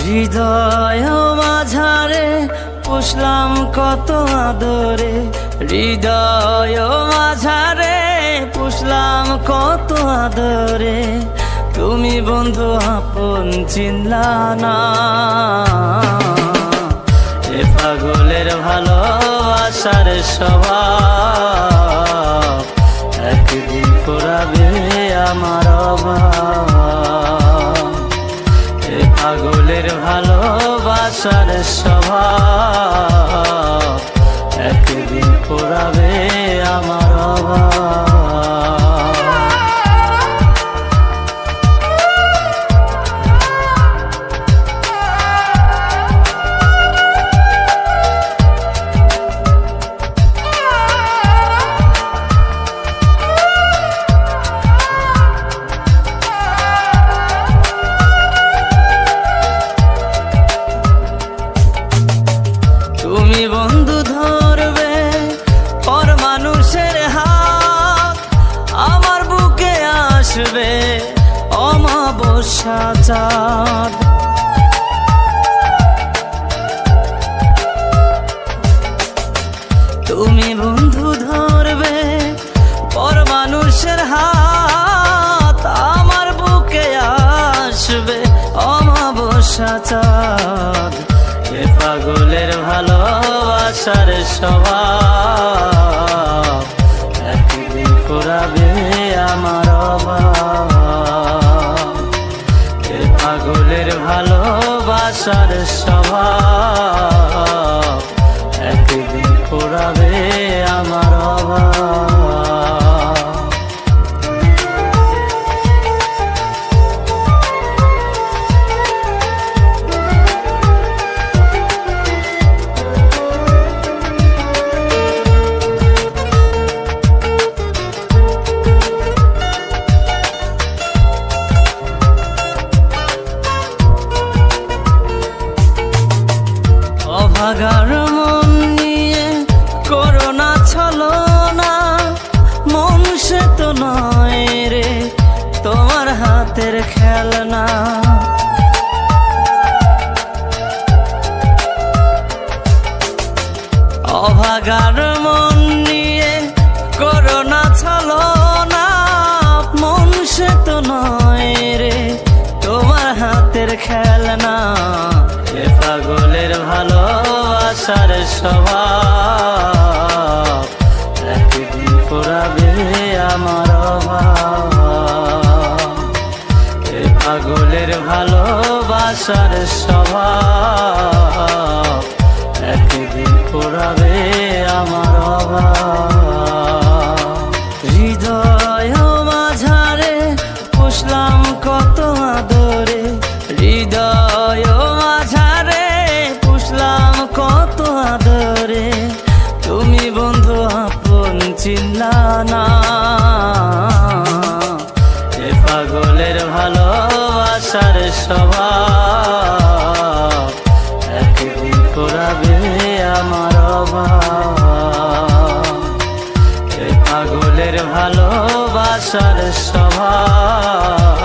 হৃদয় মাঝারে পুষলাম কত আদরে, হৃদয় মাঝারে পুষলাম কত আদরে, তুমি বন্ধু আপন চিনলা না। এ পাগলের ভালোবাসার স্বভাব একদিন ফুরাবে আমার অভাব। এ পাগলের ভালোবাসার স্বভাব একদিন ফুরাবে আমার অভাব। তুমি বন্ধু ধরবে পর মানুষের হাত, আমার বুকে আসবে অমাবস্যা চাঁদ। তুমি বন্ধু ধরবে পর মানুষের হাত, আমার বুকে আসবে অমাবস্যা চাঁদ। এ পাগলের ভালোবাসার স্বভাব একদিন ফুরাবে আমার অভাব। এ পাগলের ভালোবাসার স্বভাব একদিন ফুরাবে আমার অভাব। অভাগার মন নিয়ে করোনা ছলনা, মন সে তো নয় রে তোমার হাতের খেলনা। অভাগার মন নিয়ে করোনা ছলনা, মন সে তো নয় রে তোমার হাতের খেলনা। এ পাগলের ভালোবাসার স্বভাব একদিন ফুরাবে আমার অভাব। এ পাগলের ভালোবাসার স্বভাব একদিন ফুরাবে আমার অভাব। হৃদয় মাঝারে পুষলাম কত আদরে, হৃদয় মাঝারে পুষলাম কত আদরে, তুমি বন্ধু আপন চিনলা না। এ পাগলের ভালোবাসার স্বভাব একদিন ফুরাবে আমার অভাব। এ পাগলের ভালোবাসার স্বভাব